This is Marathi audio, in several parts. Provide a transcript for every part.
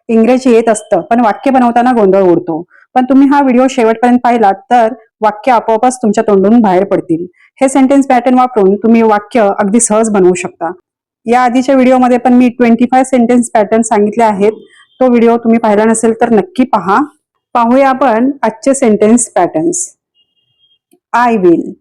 इंग्रजी येत असतं पण वाक्य बनवताना गोंधळ उडतो. पण तुम्ही हा व्हिडिओ शेवटपर्यंत पाहिलात तर वाक्य आपोआपच तुमच्या तोंडून बाहेर पडतील. हे सेंटेन्स पॅटर्न वापरून तुम्ही वाक्य अगदी सहज बनवू शकता. या आधीच्या व्हिडिओमध्ये पण मी 25 सेंटेन्स पॅटर्न सांगितले आहेत. तो व्हिडिओ तुम्ही पाहिला नसेल तर नक्की पहा. पाहूया आपण आजचे सेंटेन्स पॅटर्न्स. आय विल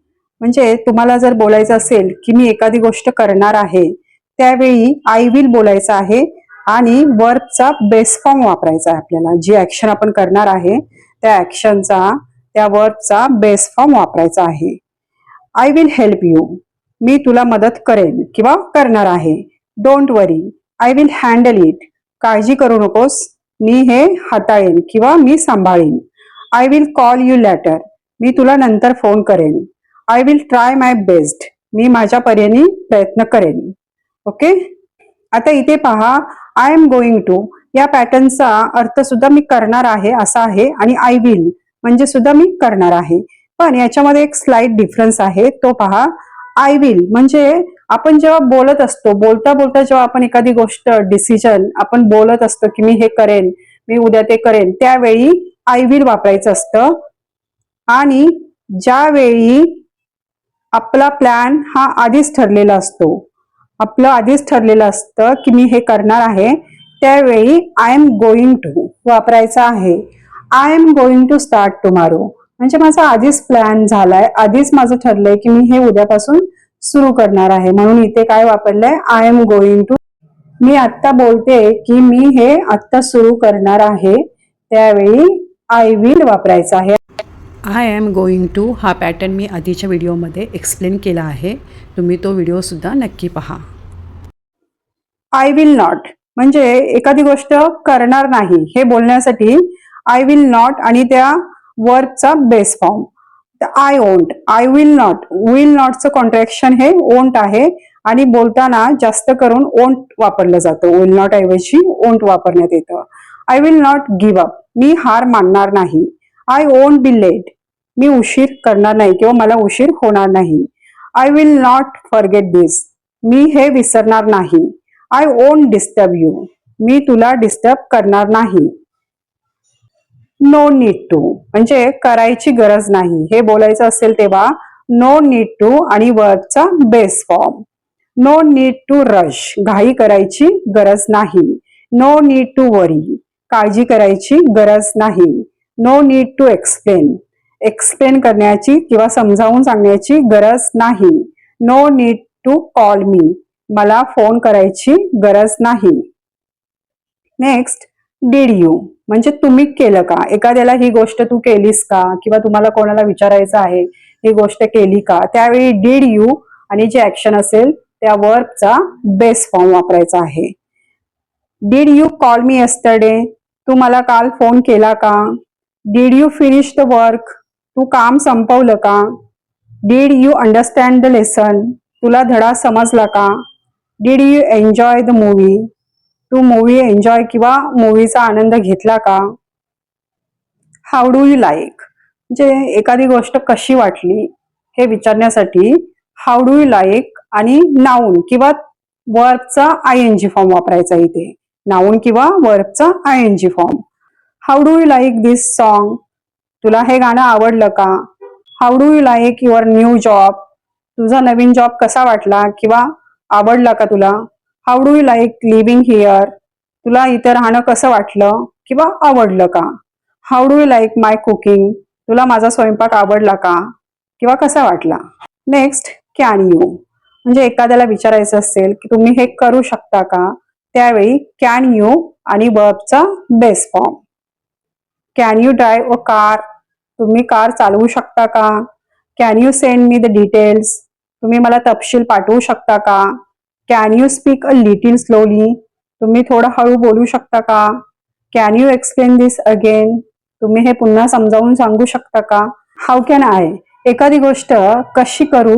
म्हणजे तुम्हाला जर बोलायचं असेल की मी एखादी गोष्ट करणार आहे, त्यावेळी आय विल बोलायचं आहे आणि वर्बचा बेस फॉर्म वापरायचा आहे. आपल्याला जी ऍक्शन आपण करणार आहे त्या ऍक्शनचा, त्या वर्बचा बेस फॉर्म वापरायचा आहे. आय विल हेल्प यू, मी तुला मदत करेन किंवा करणार आहे. Don't worry, I will handle it, काळजी करू नकोस, मी हे हाताळेन किंवा मी सांभाळीन. I will call you later, मी तुला नंतर फोन करेन. I will try my best, मी माझ्या परीने प्रयत्न करेन. ओके, आता इथे पहा, आय एम गोइंग टू या पॅटर्नचा अर्थ सुद्धा मी करणार आहे असा आहे आणि आय विल म्हणजे सुद्धा मी करणार आहे. पण याच्यामध्ये एक स्लाइट डिफरन्स आहे, तो पहा. आय विल म्हणजे आपण जेव्हा बोलत असतो, बोलता बोलता जेव्हा आपण एखादी गोष्ट डिसिजन आपण बोलत असतो की मी हे करेन, मी उद्या ते करेन, त्यावेळी आय विल वापरायचं असतं. आणि ज्यावेळी आपला प्लॅन हा आधीच ठरलेला असतो, आपलं आधीच ठरलेलं असतं की मी हे करणार आहे, त्यावेळी आय एम गोइंग टू वापरायचा आहे. I am going to start tomorrow म्हणजे माझा आधीच प्लॅन झालाय, आधीच माझं ठरलंय की मी हे उद्यापासून सुरू करणार आहे, म्हणून इथे काय वापरलंय, आय एम गोइंग टू. मी आत्ता बोलते की मी हे आत्ता सुरू करणार आहे, त्यावेळी आय विल वापरायचा आहे. आय एम गोइंग टू हा पॅटर्न मी आधीच्या व्हिडिओमध्ये एक्सप्लेन केला आहे, तुम्ही तो व्हिडिओसुद्धा नक्की पहा. आय विल नॉट म्हणजे एखादी गोष्ट करणार नाही हे बोलण्यासाठी आय विल नॉट आणि त्या वर्बचा base form. I won't, I will not, will नॉटचं कॉन्ट्रॅक्शन हे ओंट आहे आणि बोलताना जास्त करून ओंट वापरलं जातं, विल नॉट ऐवजी ओंट वापरण्यात येतं. I will not give up, मी हार मानणार नाही. आय ओंट बी लेट, मी उशीर करणार नाही किंवा मला उशीर होणार नाही. आय विल नॉट फॉरगेट दिस, मी हे विसरणार नाही. आय ओंट डिस्टर्ब यू, मी तुला डिस्टर्ब करणार नाही. नो नीड टू म्हणजे करायची गरज नाही हे बोलायचं असेल तेव्हा नो नीड टू आणि वर्बचा base form. No need to rush, घाई करायची गरज नाही. नो नीड टू वरी, काळजी करायची गरज नाही. No need to explain, explain करण्याची किंवा समजावून सांगण्याची गरज नाही. No need to call me, मला फोन करायची गरज नाही. नेक्स्ट, डीड यू म्हणजे तुम्ही केलं का, एखाद्याला ही गोष्ट तू केलीस का किंवा तुम्हाला कोणाला विचारायचं आहे ही गोष्ट केली का, त्यावेळी डीड यू आणि जे ऍक्शन असेल त्या वर्बचा बेस फॉर्म वापरायचा आहे. Did you call me yesterday, तू मला काल फोन केला का. Did you finish the work, तू काम संपवलं का. Did you understand the lesson, तुला धडा समजला का. Did you enjoy the movie, तू मूवी एन्जॉय किंवा मूवीचा आनंद घेतला का. हाऊ डू यू लाईक म्हणजे एखादी गोष्ट कशी वाटली हे विचारण्यासाठी हाऊ डू यू लाईक आणि नाऊन किंवा वर्बचा आयएनजी फॉर्म वापरायचा इथे. नाऊन किंवा वर्बचा ING form. How do you like this song, तुला हे गाणं आवडलं का. How do you like your new job, तुझा नवीन जॉब कसा वाटला किंवा आवडला का तुला. How do you like living here, तुला इथे राहणं कसं वाटलं किंवा आवडलं का. How do you like my cooking, तुला माझा स्वयंपाक आवडला का किंवा कसा वाटला. नेक्स्ट, कॅन यू म्हणजे एखाद्याला विचारायचं असेल की तुम्ही हे करू शकता का, त्यावेळी कॅन यू आणि वर्बचा base form. Can you drive a car, तुम्ही कार चालवू शकता का. Can you send me the details, तुम्ही मला तपशील पाठवू शकता का. Can you speak a little slowly, तुम्ही थोडं हळू बोलू शकता का. Can you explain this again, तुम्ही हे पुन्हा समजावून सांगू शकता का. हाऊ कॅन आय, एखादी गोष्ट कशी करू,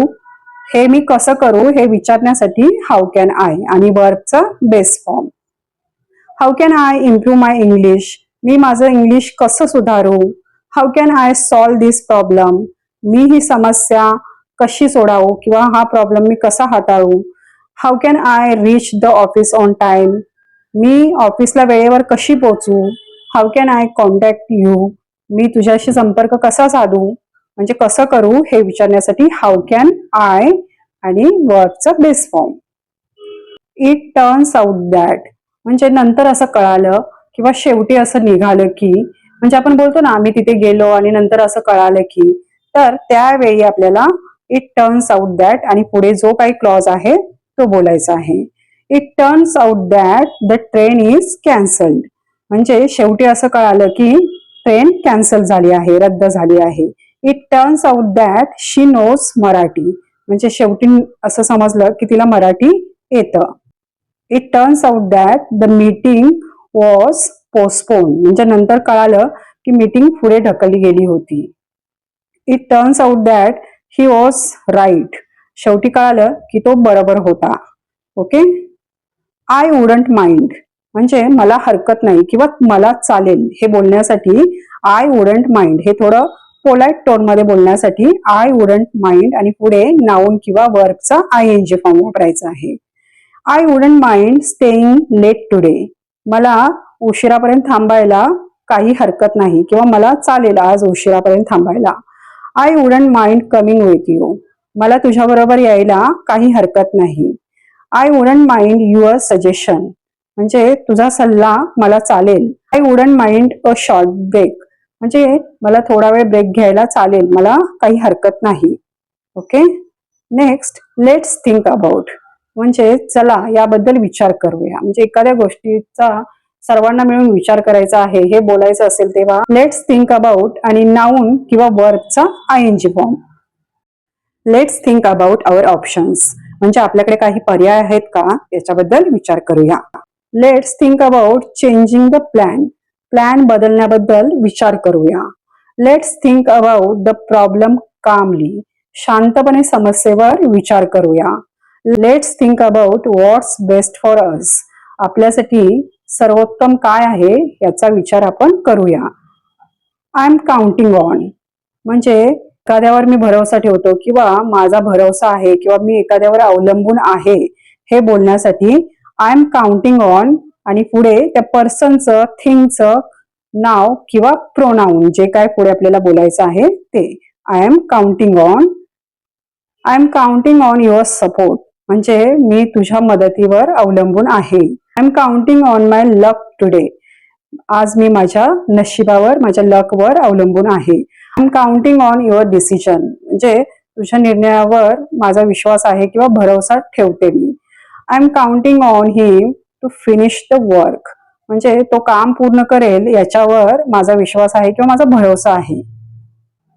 हे मी कसं करू हे विचारण्यासाठी हाऊ कॅन आय आणि वर्बचा base form. How can I improve my English, मी माझं इंग्लिश कसं सुधारू. How can I solve this problem, मी ही समस्या कशी सोडावू किंवा हा प्रॉब्लेम मी कसा हाताळू. How can I reach the office on time, मी ऑफिसला वेळेवर कशी पोहोचू, how can I contact you, मी तुझ्याशी संपर्क कसा साधू म्हणजे कसं करू हे विचारण्यासाठी हाऊ कॅन आय आणि वर्बचा base form. It turns out that म्हणजे नंतर असं कळालं किंवा शेवटी असं निघालं की, म्हणजे आपण बोलतो ना आम्ही तिथे गेलो आणि नंतर असं कळालं की, तर त्यावेळी आपल्याला इट टर्न्स आउट दॅट आणि पुढे जो काही क्लॉज आहे तो बोलायचा आहे. It turns out that the train is cancelled म्हणजे शेवटी असं कळालं की ट्रेन कॅन्सल झाली आहे, रद्द झाली आहे. It turns out that she knows Marathi म्हणजे शेवटी असं समजलं की तिला मराठी येतं. It turns out that the meeting was postpone म्हणजे नंतर कळालं की मीटिंग पुढे ढकलली गेली होती. It turns out that he was right शेवटी कळालं की तो बरोबर होता. ओके. आय वुडंट माइंड म्हणजे मला हरकत नाही किंवा मला चालेल हे बोलण्यासाठी आय वुडंट माइंड हे थोडं पोलाइट टोन मध्ये बोलण्यासाठी आय वुडंट माइंड आणि पुढे नाउन किंवा वर्बचा ING फॉर्म वापरायचा आहे. I wouldn't mind staying late today मला उशिरापर्यंत थांबायला काही हरकत नाही किंवा मला चालेल आज उशिरापर्यंत थांबायला. I wouldn't mind coming with you मला तुझ्याबरोबर यायला काही हरकत नाही. I wouldn't mind your suggestion म्हणजे तुझा सल्ला मला चालेल. I wouldn't mind a short break म्हणजे मला थोडा वेळ ब्रेक घ्यायला चालेल, मला काही हरकत नाही. Okay. Next let's think about म्हणजे चला याबद्दल विचार करूया म्हणजे एखाद्या गोष्टीचा सर्वांना मिळून विचार करायचा आहे हे बोलायचं असेल तेव्हा लेट्स थिंक अबाउट आणि नाउन किंवा वर्बचा ING form. Let's think about our options म्हणजे आपल्याकडे काही पर्याय आहेत का याच्याबद्दल विचार करूया. Let's think about changing the plan बदलण्याबद्दल विचार करूया. Let's think about the problem calmly शांतपणे समस्येवर विचार करूया. Let's think about what's best for us आपल्यासाठी सर्वोत्तम काय आहे याचा विचार आपण करूया. आय एम काउंटिंग ऑन म्हणजे एखाद्यावर मी भरोसा ठेवतो किंवा माझा भरोसा आहे किंवा मी एखाद्यावर अवलंबून आहे हे बोलण्यासाठी आय एम काउंटिंग ऑन आणि पुढे त्या पर्सनचं थिंगचं नाव किंवा प्रोनाउन जे काय पुढे आपल्याला बोलायचं आहे ते. I am counting on. I am counting on your support म्हणजे मी तुझ्या मदतीवर अवलंबून आहे. I am counting on my luck today आज मी माझ्या नशिबावर माझ्या लकवर अवलंबून आहे. I am counting on your decision म्हणजे तुझ्या निर्णयावर माझा विश्वास आहे किंवा भरोसा ठेवते मी. I am counting on him to finish the work म्हणजे तो काम पूर्ण करेल याच्यावर माझा विश्वास आहे किंवा माझा भरोसा आहे.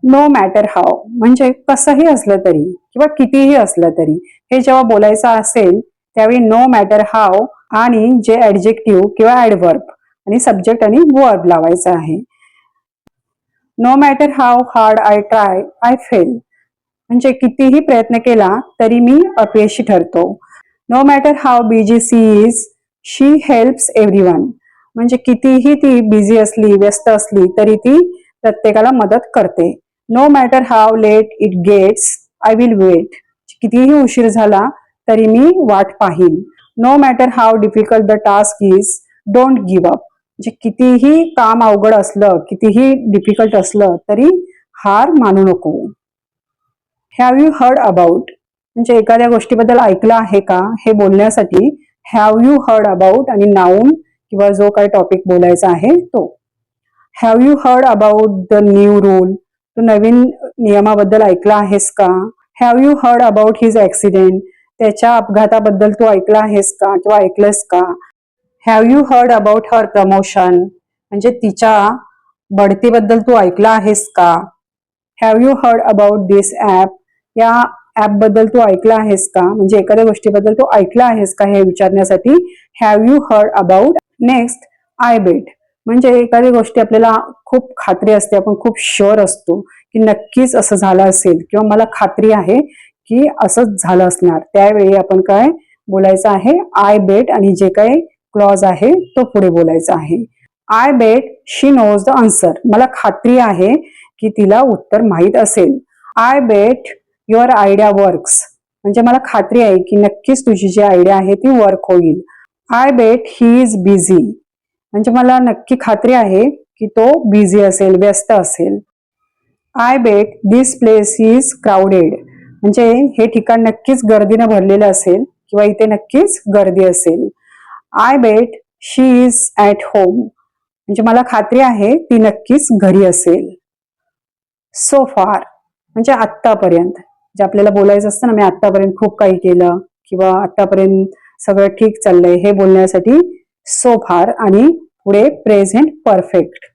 नो मॅटर हाऊ म्हणजे कसंही असलं तरी किंवा कितीही असलं तरी हे जेव्हा बोलायचं असेल त्यावेळी नो मॅटर हाऊ आणि जे ऍडजेक्टिव्ह किंवा ऍडवर्ब आणि सब्जेक्ट आणि वर्ब लावायचं आहे. No matter how hard I try I fail म्हणजे कितीही प्रयत्न केला तरी मी अपयशी ठरतो. No matter how busy she is she helps everyone म्हणजे कितीही ती बिझी असली व्यस्त असली तरी ती प्रत्येकाला मदत करते. No matter how late it gets I will wait कितीही उशीर झाला तरी मी वाट पाहीन. No matter how difficult the task is don't give up म्हणजे कितीही काम अवघड असलं कितीही डिफिकल्ट असलं तरी हार मानू नको. हॅव यू हर्ड अबाउट म्हणजे एखाद्या गोष्टीबद्दल ऐकलं आहे का हे बोलण्यासाठी हॅव यू हर्ड अबाउट आणि नाउन किंवा जो काही टॉपिक बोलायचा आहे तो. Have you heard about the new rule तू नवीन नियमाबद्दल ऐकला आहेस का. Have you heard about his accident त्याच्या अपघाताबद्दल तू ऐकला आहेस का किंवा ऐकलंस का. Have you heard about her promotion म्हणजे तिच्या बढतीबद्दल तू ऐकला आहेस का. Have you heard about this app या ॲप बद्दल तू ऐकला आहेस का म्हणजे एखाद्या गोष्टीबद्दल तू ऐकला आहेस का हे विचारण्यासाठी have you heard about. Next I bet म्हणजे एखादी गोष्टी आपल्याला खूप खात्री असते आपण खूप शुअर असतो की नक्कीच असं झालं असेल किंवा मला खात्री आहे की असंच झालं असणार त्यावेळी आपण काय बोलायचं आहे आय बेट आणि जे काही क्लॉज आहे तो पुढे बोलायचा आहे. I bet she knows the answer मला खात्री आहे की तिला उत्तर माहीत असेल. I bet your idea works म्हणजे मला खात्री आहे की नक्कीच तुझी जी आयडिया आहे ती वर्क होईल. I bet he is busy, म्हणजे मला नक्की खात्री आहे की तो बिझी असेल, व्यस्त असेल. I bet this place is crowded, म्हणजे हे ठिकाण नक्कीच गर्दीनं भरलेलं असेल किंवा इथे नक्कीच गर्दी असेल. I bet she is at home, म्हणजे मला खात्री आहे ती नक्कीच घरी असेल. सो फार म्हणजे आत्तापर्यंत, जे आपल्याला बोलायचं असतं ना, मी आत्तापर्यंत खूप काही केलं किंवा आत्तापर्यंत सगळं ठीक चाललंय, हे बोलण्यासाठी सो फार आणि पुढे present perfect.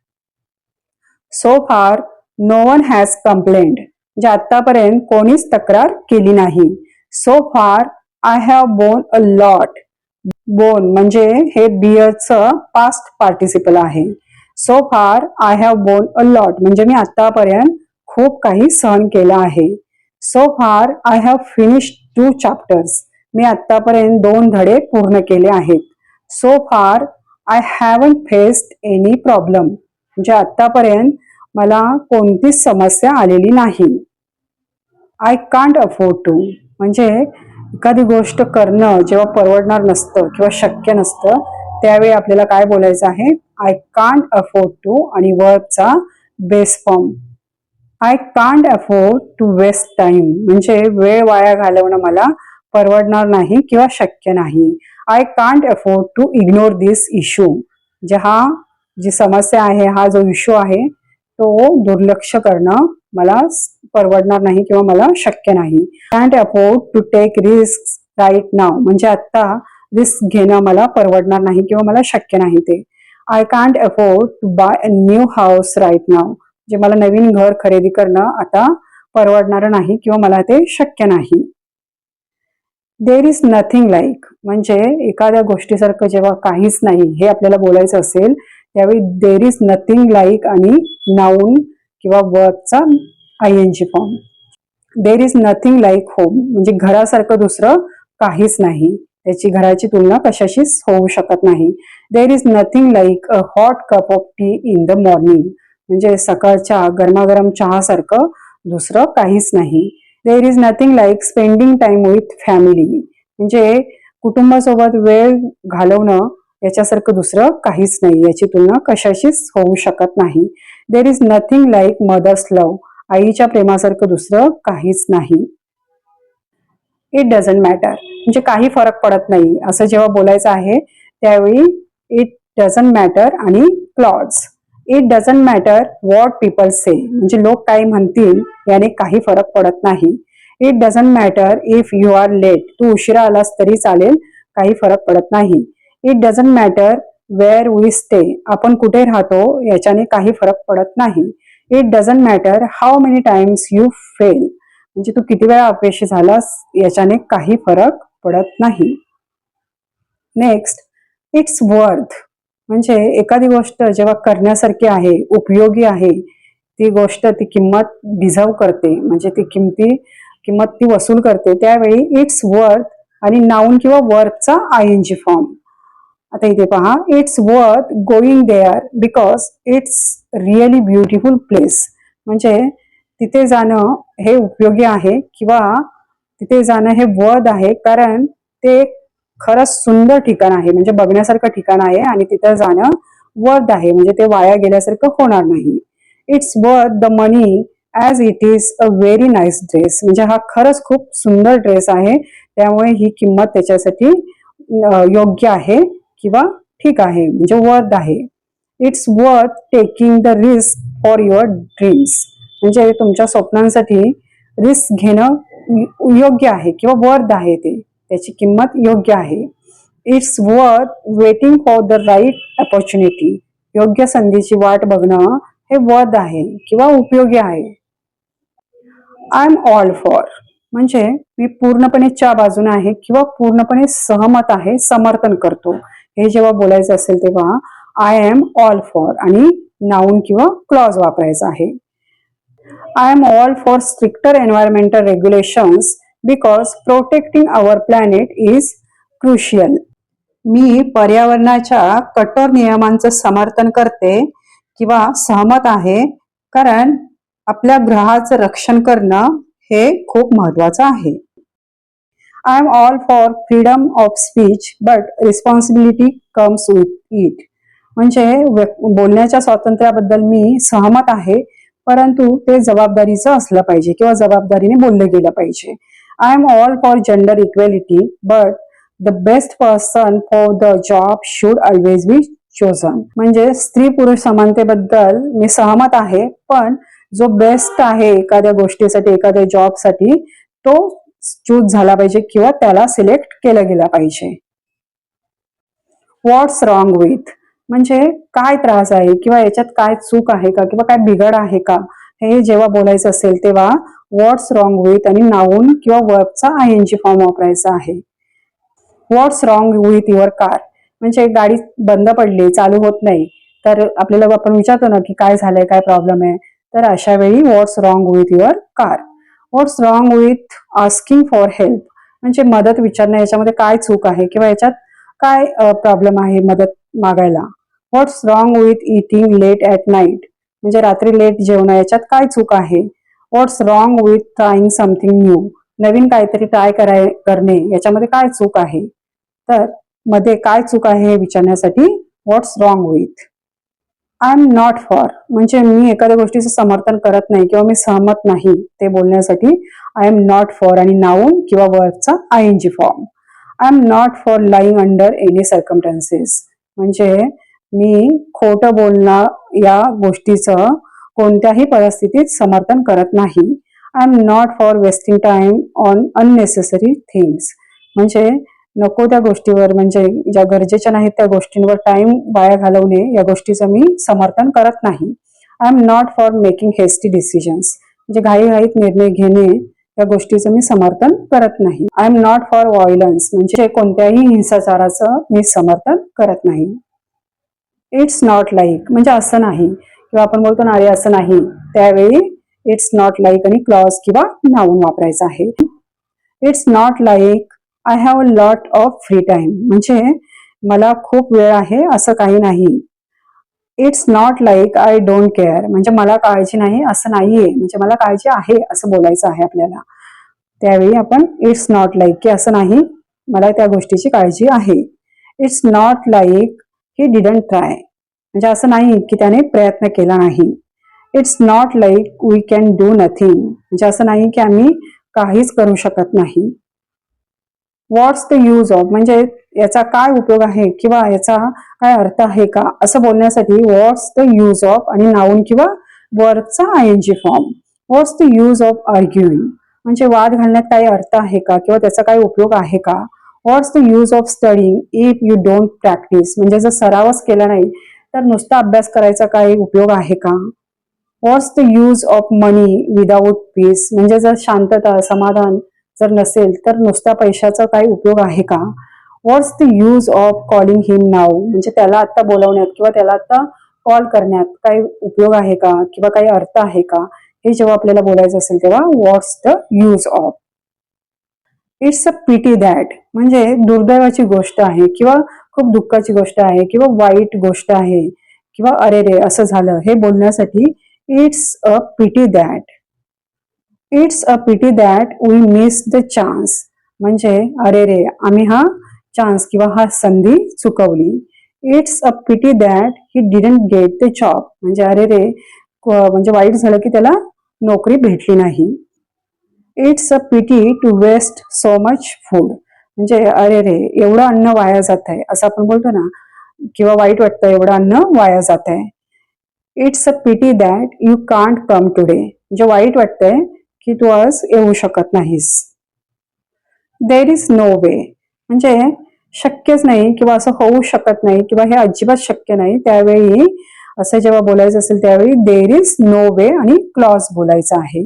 So far no one has complained, म्हणजे आतापर्यंत कोणीच तक्रार केली नाही. So far I have borne a lot. Borne म्हणजे हे बियरचं पास्ट पार्टिसिपल आहे. So far I have borne a lot म्हणजे मी आतापर्यंत खूप काही सहन केलं आहे. So far I have finished 2 chapters, मी आतापर्यंत 2 धडे पूर्ण केले आहेत. So far I haven't faced any problem, म्हणजे आतापर्यंत मला कोणतीच समस्या आलेली नाही. आय कांट अफोर्ड टू, म्हणजे एखादी गोष्ट करणं जेव्हा परवडणार नसतं किंवा शक्य नसतं त्यावेळी आपल्याला काय बोलायचं आहे, आय कांट अफोर्ड टू आणि वर्बचा base form. I can't afford to waste time, म्हणजे वेळ वाया घालवणं मला परवडणार नाही किंवा शक्य नाही. I can't afford to ignore this issue, म्हणजे जी समस्या आहे, हा जो इश्यू आहे तो दुर्लक्ष करणं मला परवडणार नाही किंवा मला शक्य नाही. Can't afford to take risk right now, म्हणजे आता रिस्क घेणं मला परवडणार नाही किंवा मला शक्य नाही ते. I can't afford to buy a new house right now, म्हणजे मला नवीन घर खरेदी करणं आता परवडणार नाही किंवा मला ते शक्य नाही. देर इज नथिंग लाईक, म्हणजे एखाद्या गोष्टीसारखं जेव्हा काहीच नाही हे आपल्याला बोलायचं असेल त्यावेळी देर इज नथिंग लाईक आणि नाऊन किंवा वर्बचा ING form. There is nothing like home, म्हणजे घरासारखं दुसरं काहीच नाही, त्याची घराची तुलना कशाशीच होऊ शकत नाही. There is nothing like a hot cup of T in the morning, म्हणजे सकाळच्या गरमागरम चहासारखं दुसरं काहीच नाही. There is nothing like spending time with family, म्हणजे कुटुंबासोबत वेळ घालवणं याच्यासारखं दुसरं काहीच नाही, याची तुलना कशाशीच होऊ शकत नाही. There is nothing like mother's love, आईच्या प्रेमासारखं दुसरं काहीच नाही. इट डझंट मॅटर, म्हणजे काही फरक पडत नाही असं जेव्हा बोलायचं आहे त्यावेळी इट डझंट मॅटर आणि clause. It doesn't matter what people say, म्हणजे लोक काय म्हणतील याने काही फरक पडत नाही. It doesn't matter if you are late, तू उशिरा आलास तरी चालेल, काही फरक पडत नाही. It doesn't matter where we stay, आपण कुठे राहतो याच्याने काही फरक पडत नाही. It doesn't matter how many times you fail, म्हणजे तू किती वेळा अपयशी झालास याच्याने काही फरक पडत नाही. नेक्स्ट, इट्स वर्थ, म्हणजे एखादी गोष्ट जेव्हा करण्यासारखी आहे, उपयोगी आहे, ती गोष्ट ती किंमत डिझर्व करते, म्हणजे ती किंमत ती वसूल करते, त्यावेळी इट्स वर्थ आणि नाऊन किंवा वर्बचा आयएनजी फॉर्म. आता इथे पहा, it's worth going there because it's really beautiful place, म्हणजे तिथे जाणं हे उपयोगी आहे किंवा तिथे जाणं हे वर्थ आहे कारण ते खरंच सुंदर ठिकाण आहे, म्हणजे बघण्यासारखं ठिकाण आहे आणि तिथे जाणं वर्थ आहे, म्हणजे ते वाया गेल्यासारखं होणार नाही. It's worth the money as it is a very nice dress, म्हणजे हा खरंच खूप सुंदर ड्रेस आहे त्यामुळे ही किंमत त्याच्यासाठी योग्य आहे किंवा ठीक आहे, म्हणजे वर्थ आहे. It's worth taking the risk for your dreams, म्हणजे तुमच्या स्वप्नांसाठी रिस्क घेणं योग्य आहे किंवा वर्थ आहे, ते त्याची किंमत योग्य आहे. It's worth waiting for the right opportunity, योग्य संधीची वाट बघणं हे वर्थ आहे किंवा उपयोगी आहे. आय एम ऑल फॉर, म्हणजे मी पूर्णपणेच्या बाजूने आहे किंवा पूर्णपणे सहमत आहे, समर्थन करतो, हे जेव्हा बोलायचं असेल तेव्हा आय एम ऑल फॉर आणि नाऊन किंवा क्लॉज वापरायचा आहे. I am all for stricter environmental regulations because protecting our planet is crucial. मी पर्यावरणाच्या कठोर नियमांचं समर्थन करते किंवा सहमत आहे कारण आपल्या ग्रहाचं रक्षण करणं हे खूप महत्वाचं आहे. I am all for freedom of speech but responsibility comes with it. म्हणजे बोलण्याच्या स्वातंत्र्याबद्दल मी सहमत आहे, परंतु ते जबाबदारीचं असलं पाहिजे किंवा जबाबदारीने बोललं गेलं पाहिजे. I am all for gender equality but the best person for the job should always be chosen. म्हणजे स्त्री पुरुष समानतेबद्दल मी सहमत आहे, पण जो बेस्ट आहे एखाद्या गोष्टीसाठी एखाद्या जॉबसाठी तो चूज झाला पाहिजे किंवा त्याला सिलेक्ट केलं गेला पाहिजे. व्हॉट्स रॉंग विथ म्हणजे काय त्रास आहे किंवा याच्यात काय चूक आहे का किंवा काय बिघड आहे का, हे जेव्हा बोलायचं असेल तेव्हा व्हॉट्स रॉंग विथ आणि नाऊन किंवा वर्बचा आयएनजी फॉर्म वापरायचा आहे. What's wrong with your car म्हणजे गाडी बंद पडली, चालू होत नाही, तर आपल्याला आपण विचारतो ना की काय झालंय, काय प्रॉब्लेम आहे, तर अशा वेळी what's wrong with your car. What's wrong with asking for help म्हणजे मदत विचारणं, याच्यामध्ये काय चूक आहे किंवा याच्यात काय प्रॉब्लेम आहे मदत मागायला. What's wrong with eating late at night म्हणजे रात्री लेट जेवणं, याच्यात काय चूक आहे. What's wrong with trying something new नवीन काहीतरी ट्राय करणे, याच्यामध्ये काय चूक आहे. तर मध्ये काय चूक आहे हे विचारण्यासाठी what's wrong with. I am not for म्हणजे मी एखाद्या गोष्टीचं समर्थन करत नाही किंवा मी सहमत नाही, ते बोलण्यासाठी आय एम नॉट फॉर आणि नाऊन किंवा वर्बचा ING form. I am not for lying under any circumstances म्हणजे मी खोटं बोलणं या गोष्टीचं कोणत्याही परिस्थितीत समर्थन करत नाही. I am not for wasting time on unnecessary things म्हणजे नको त्या गोष्टीवर म्हणजे ज्या गरजेच्या नाहीत त्या गोष्टींवर टाइम वाया घालवणे, या गोष्टीचं मी समर्थन करत नाही. I am not for making hasty decisions म्हणजे घाईघाईत निर्णय घेणे, या गोष्टीचं मी समर्थन करत नाही. I am not for violence म्हणजे कोणत्याही हिंसाचाराचं मी समर्थन करत नाही. इट्स नॉट लाईक म्हणजे असं नाही किंवा आपण बोलतो ना अरे असं नाही, त्यावेळी इट्स नॉट लाईक आणि क्लॉज किंवा नाऊन वापरायचं आहे. It's not like I have a lot of free time म्हणजे मला खूप वेळ आहे असं काही नाही. It's not like I don't care म्हणजे मला काळजी नाही असं नाहीये, म्हणजे मला काळजी आहे असं बोलायचं आहे आपल्याला. त्यावेळी आपण इट्स नॉट लाईक की असं नाही, मला त्या गोष्टीची काळजी आहे. It's not like he didn't try म्हणजे असं नाही की त्याने प्रयत्न केला नाही. It's not like we can do nothing म्हणजे असं नाही की आम्ही काहीच करू शकत नाही. व्हॉट्स द यूज ऑफ म्हणजे याचा काय उपयोग आहे किंवा याचा काय अर्थ आहे का, असं बोलण्यासाठी व्हॉट्स द यूज ऑफ आणि नाऊन किंवा वर्बचा ING form. What's the use of arguing म्हणजे वाद घालण्यात काही अर्थ आहे का किंवा त्याचा काही उपयोग आहे का. What's the use of studying if you don't practice म्हणजे जर सरावच केला नाही तर नुसता अभ्यास करायचा काही उपयोग आहे का. What's the use of money without peace म्हणजे जर शांतता समाधान जर नसेल तर नुसत्या पैशाचा काही उपयोग आहे का. What's the use of calling हिम नाव म्हणजे त्याला आता बोलवण्यात किंवा त्याला आता कॉल करण्यात काही उपयोग आहे का किंवा काही अर्थ आहे का, हे जेव्हा आपल्याला बोलायचं असेल तेव्हा what's the use of. It's a pity that म्हणजे दुर्दैवाची गोष्ट आहे किंवा खूप दुःखाची गोष्ट आहे किंवा वाईट गोष्ट आहे किंवा अरे रे असं झालं, हे बोलण्यासाठी it's a pity that. It's a pity that we miss the chance म्हणजे अरे रे आम्ही हा चान्स किंवा हा संधी चुकवली. It's a pity that he didn't get the job म्हणजे अरे रे म्हणजे वाईट झालं की त्याला नोकरी भेटली नाही. It's a pity to waste so much food म्हणजे अरे रे एवढं अन्न वाया जात आहे असं आपण बोलतो ना, किंवा वाईट वाटतं एवढं अन्न वाया जात आहे. It's a pity that you can't come today म्हणजे वाईट वाटतंय की तू आज येऊ शकत नाहीस. देर इज नो वे म्हणजे शक्यच नाही किंवा असं होऊ शकत नाही किंवा हे अजिबात शक्य नाही, त्यावेळी असं जेव्हा बोलायचं असेल त्यावेळी देर इज नो वे आणि क्लॉज बोलायचं आहे.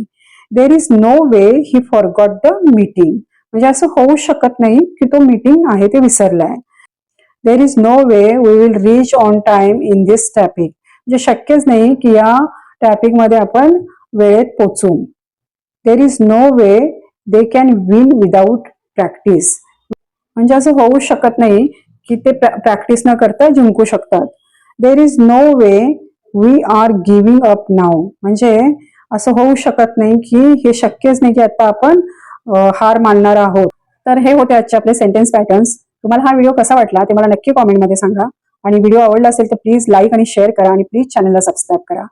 There is no way he forgot the meeting म्हणजे असं होऊ शकत नाही की तो मीटिंग आहे ते विसरलाय. There is no way we will reach on time in this traffic म्हणजे शक्यच नाही की या ट्रॅफिक मध्ये आपण वेळेत पोचू. There is no way they can win without practice म्हणजे असं होऊ शकत नाही की ते प्रॅक्टिस न करता जिंकू शकतात. There is no way we are giving up now म्हणजे असं होऊ शकत नाही की हे शक्यच नाही की आता आपण हार मानणार आहोत. तर हे होते आजचे आपले सेंटेन्स पॅटर्न्स. तुम्हाला हा व्हिडिओ कसा वाटला ते मला नक्की कॉमेंटमध्ये सांगा आणि व्हिडिओ आवडला असेल तर प्लीज लाईक आणि शेअर करा आणि प्लीज चॅनलला सबस्क्राईब करा.